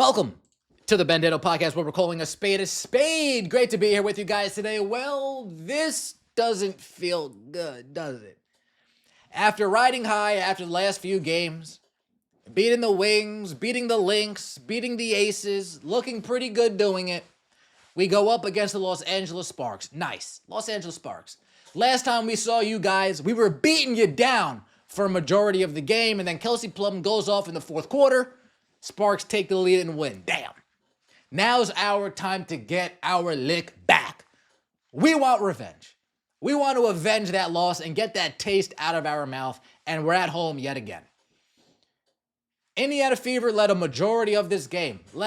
Welcome to the Bandito Podcast, where we're calling a spade a spade. Great to be here with you guys today. Well, this doesn't feel good, does it? After riding high after the last few games, beating the Wings, beating the Lynx, beating the Aces, looking pretty good doing it, we go up against the Los Angeles Sparks. Nice. Los Angeles Sparks. Last time we saw you guys, we were beating you down for a majority of the game, and then Kelsey Plum goes off in the fourth quarter. Sparks take the lead and win. Damn. Now's our time to get our lick back. We want revenge. We want to avenge that loss and get that taste out of our mouth, and we're at home yet again. Indiana Fever led a majority of this game. We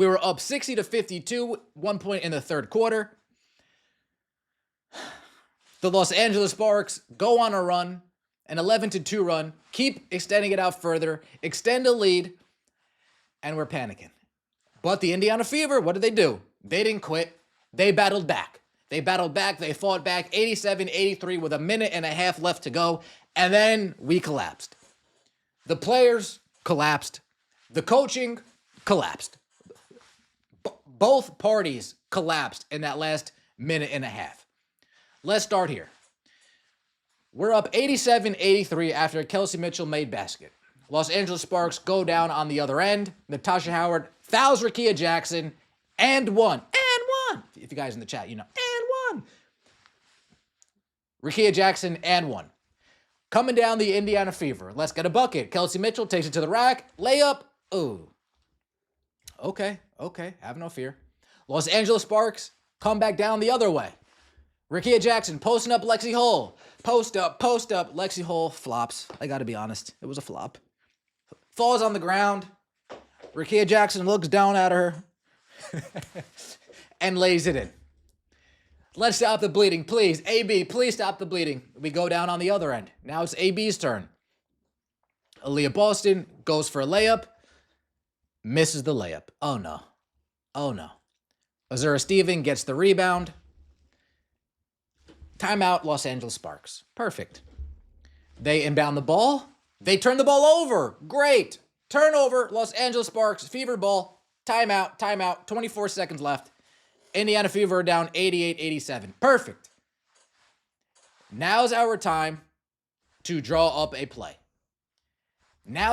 were up 60-52, 1 point in the third quarter. The Los Angeles Sparks go on a run, an 11-2 run, keep extending it out further, extend the lead, and we're panicking. But the Indiana Fever, what did they do? They didn't quit. They battled back. They fought back 87-83 with a minute and a half left to go, and then we collapsed. The players collapsed. The coaching collapsed. Both parties collapsed in that last minute and a half. Let's start here. We're up 87-83 after Kelsey Mitchell made basket. Los Angeles Sparks go down on the other end. Natasha Howard fouls Rickea Jackson and one. If you guys in the chat, you know, and one. Rickea Jackson and one. Coming down the Indiana Fever. Let's get a bucket. Kelsey Mitchell takes it to the rack. Layup. Ooh. Okay. Have no fear. Los Angeles Sparks come back down the other way. Rickea Jackson posting up Lexi Hull. Post up. Lexi Hull flops. I gotta be honest. It was a flop. Falls on the ground. Rickea Jackson looks down at her and lays it in. Let's stop the bleeding, please. AB, please stop the bleeding. We go down on the other end. Now it's AB's turn. Aaliyah Boston goes for a layup. Misses the layup. Oh no. Azura Stephen gets the rebound. Timeout, Los Angeles Sparks. Perfect. They inbound the ball. They turn the ball over. Great. Turnover, Los Angeles Sparks. Fever ball. Timeout. 24 seconds left. Indiana Fever down 88-87. Perfect. Now's our time to draw up a play. And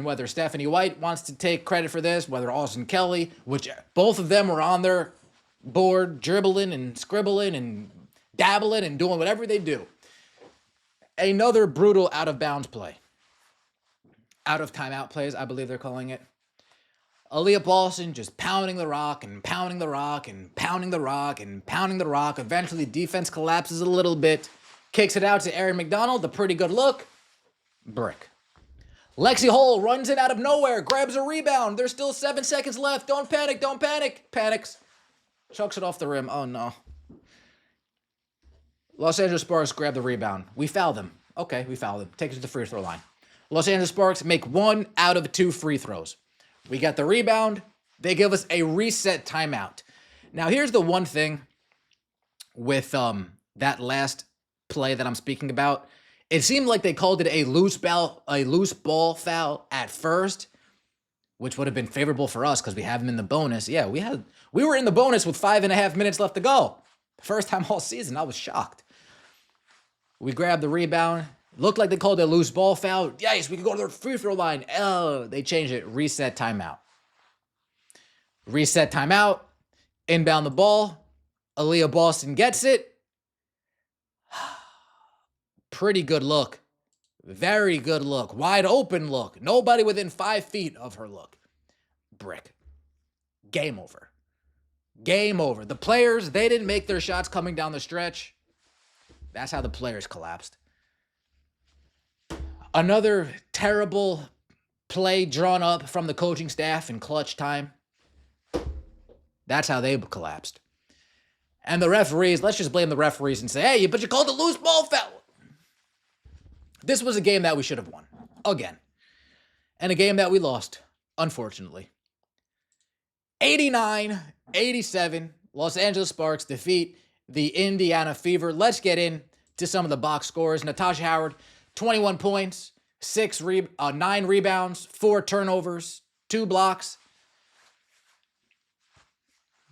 whether Stephanie White wants to take credit for this, whether Austin Kelly, which both of them were on their board dribbling and scribbling and dabbling and doing whatever they do. Another brutal out-of-bounds play. Out-of-timeout plays, I believe they're calling it. Aaliyah Boston just pounding the rock. Eventually, defense collapses a little bit. Kicks it out to Erin McDonald. A pretty good look. Brick. Lexi Hull runs in out of nowhere. Grabs a rebound. There's still 7 seconds left. Don't panic. Panics. Chucks it off the rim. Oh, no. Los Angeles Sparks grab the rebound. We foul them. Okay, we foul them. Take it to the free throw line. Los Angeles Sparks make 1 out of 2 free throws. We got the rebound. They give us a reset timeout. Now, here's the one thing with that last play that I'm speaking about. It seemed like they called it a loose ball foul at first, which would have been favorable for us because we have them in the bonus. Yeah, we were in the bonus with 5.5 minutes left to go. First time all season. I was shocked. We grabbed the rebound. Looked like they called it a loose ball foul. Yes, we could go to the free throw line. Oh, they changed it. Reset timeout. Inbound the ball. Aaliyah Boston gets it. Pretty good look. Very good look. Wide open look. Nobody within 5 feet of her look. Brick. Game over. The players, they didn't make their shots coming down the stretch. That's how the players collapsed. Another terrible play drawn up from the coaching staff in clutch time. That's how they collapsed. And the referees, let's just blame the referees and say, hey, but you called a loose ball foul. This was a game that we should have won. Again. And a game that we lost, unfortunately. 89-87, Los Angeles Sparks defeat the Indiana Fever. Let's get into some of the box scores. Natasha Howard, 21 points, 9 rebounds, 4 turnovers, 2 blocks.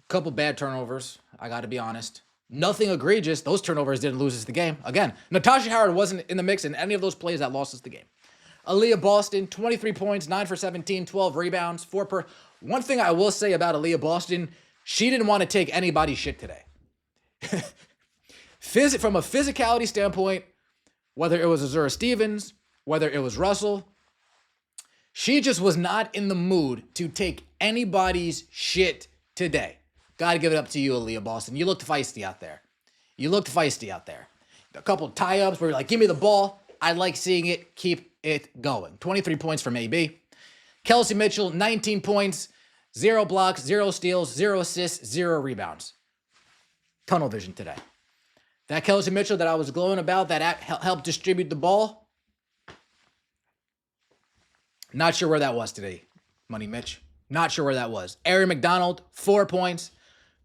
Couple bad turnovers, I got to be honest. Nothing egregious. Those turnovers didn't lose us the game. Again, Natasha Howard wasn't in the mix in any of those plays that lost us the game. Aaliyah Boston, 23 points, 9 for 17, 12 rebounds, 4 per. One thing I will say about Aaliyah Boston, she didn't want to take anybody's shit today. From a physicality standpoint, whether it was Azura Stevens, whether it was Russell, she just was not in the mood to take anybody's shit today. Got to give it up to you, Aaliyah Boston. You looked feisty out there. A couple tie-ups where you're like, give me the ball. I like seeing it. Keep it going. 23 points from AB. Kelsey Mitchell, 19 points, 0 blocks, 0 steals, 0 assists, 0 rebounds. Tunnel vision today. That Kelsey Mitchell that I was glowing about that helped distribute the ball. Not sure where that was today, Money Mitch. Not sure where that was. Ari McDonald, 4 points.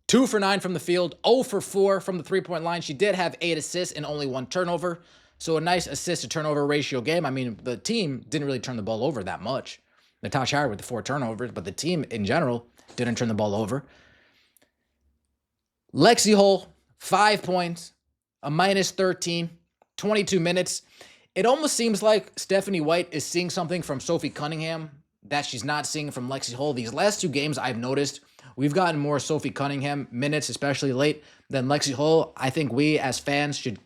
2 for 9 from the field, 0 for 4 from the three-point line. She did have 8 assists and only 1 turnover. So a nice assist-to-turnover ratio game. I mean, the team didn't really turn the ball over that much. Natasha Howard with the 4 turnovers, but the team in general didn't turn the ball over. Lexi Hull, 5 points, a minus 13, 22 minutes. It almost seems like Stephanie White is seeing something from Sophie Cunningham that she's not seeing from Lexi Hull. These last 2 games I've noticed, we've gotten more Sophie Cunningham minutes, especially late, than Lexi Hull. I think we as fans should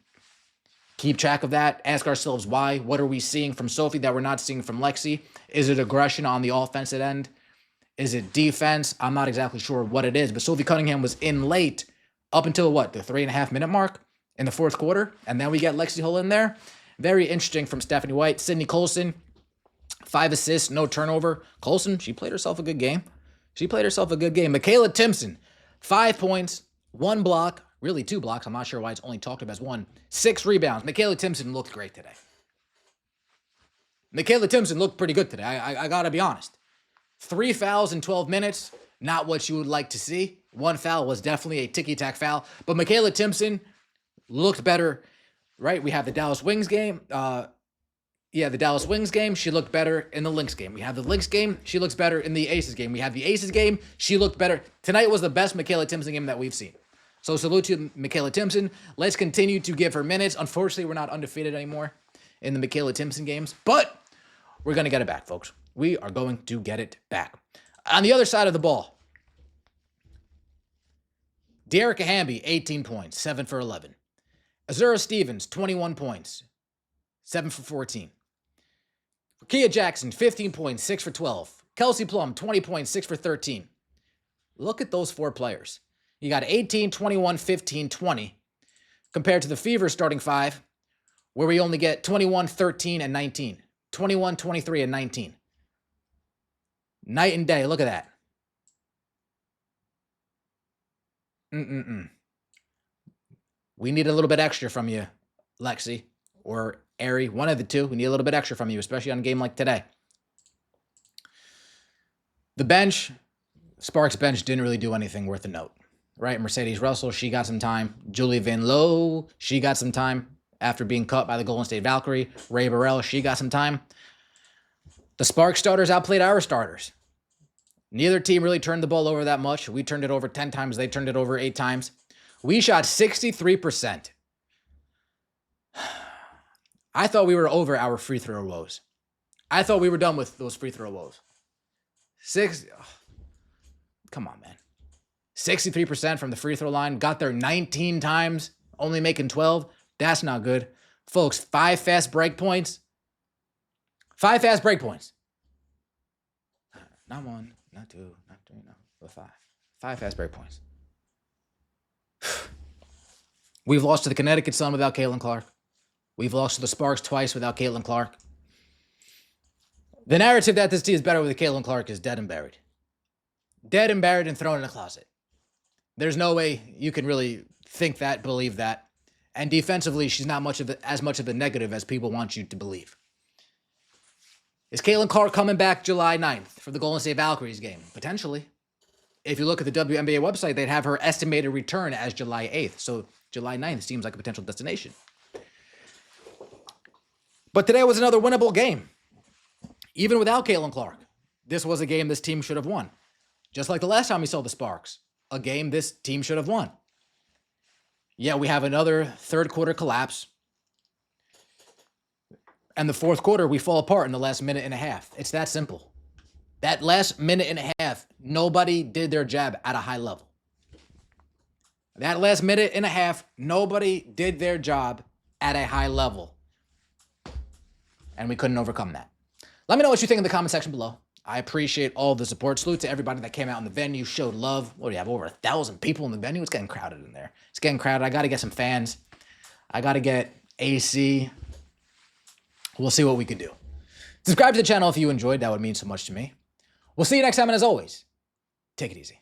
keep track of that. Ask ourselves why. What are we seeing from Sophie that we're not seeing from Lexi? Is it aggression on the offensive end? Is it defense? I'm not exactly sure what it is, but Sophie Cunningham was in late up until what, the 3.5 minute mark in the 4th quarter, and then we get Lexi Hull in there. Very interesting from Stephanie White. Sydney Colson, 5 assists, no turnover. Colson, she played herself a good game. Michaela Timpson, 5 points, 1 block, really 2 blocks. I'm not sure why it's only talked about as 1. 6 rebounds. Michaela Timpson looked great today. Michaela Timpson looked pretty good today. I got to be honest. 3 fouls in 12 minutes, not what you would like to see. 1 foul was definitely a ticky-tack foul, but Michaela Timpson looked better, right? We have the Dallas Wings game. The Dallas Wings game, she looked better in the Lynx game. We have the Lynx game, she looks better in the Aces game. We have the Aces game, she looked better. Tonight was the best Michaela Timpson game that we've seen. So salute to Michaela Timpson. Let's continue to give her minutes. Unfortunately, we're not undefeated anymore in the Michaela Timpson games, but we're going to get it back, folks. We are going to get it back. On the other side of the ball, Dearica Hamby, 18 points, 7 for 11. Azura Stevens, 21 points, 7 for 14. Kia Jackson, 15 points, 6 for 12. Kelsey Plum, 20 points, 6 for 13. Look at those 4 players. You got 18, 21, 15, 20, compared to the Fever starting 5, where we only get 21, 13, and 19. 21, 23, and 19. Night and day. Look at that. We need a little bit extra from you, Lexi, or Ari, one of the two. We need a little bit extra from you, especially on a game like today. The bench, Sparks bench didn't really do anything worth a note, right? Mercedes Russell, she got some time. Julie Van Loo, she got some time after being cut by the Golden State Valkyrie. Ray Burrell, she got some time. The Sparks starters outplayed our starters. Neither team really turned the ball over that much. We turned it over 10 times. They turned it over 8 times. We shot 63%. I thought we were over our free throw woes. I thought we were done with those free throw woes. Come on, man. 63% from the free throw line. Got there 19 times, only making 12. That's not good. Folks, 5 fast break points. 5 fast break points. Not 1, not 2, not 3, no, but 5. 5 fast break points. We've lost to the Connecticut Sun without Caitlin Clark. We've lost to the Sparks twice without Caitlin Clark. The narrative that this team is better with Caitlin Clark is dead and buried. Dead and buried and thrown in a closet. There's no way you can really think that, believe that. And defensively, she's not as much of a negative as people want you to believe. Is Caitlin Clark coming back July 9th for the Golden State Valkyries game? Potentially. If you look at the WNBA website, they'd have her estimated return as July 8th. So July 9th seems like a potential destination. But today was another winnable game. Even without Caitlin Clark, this was a game this team should have won. Just like the last time we saw the Sparks, a game this team should have won. Yeah, we have another third quarter collapse. And the fourth quarter, we fall apart in the last minute and a half. It's that simple. That last minute and a half, nobody did their job at a high level. That last minute and a half, nobody did their job at a high level. And we couldn't overcome that. Let me know what you think in the comment section below. I appreciate all the support. Salute to everybody that came out in the venue, showed love. What do you have, over 1,000 people in the venue? It's getting crowded in there. It's getting crowded. I got to get some fans. I got to get AC. We'll see what we can do. Subscribe to the channel if you enjoyed. That would mean so much to me. We'll see you next time, and as always, take it easy.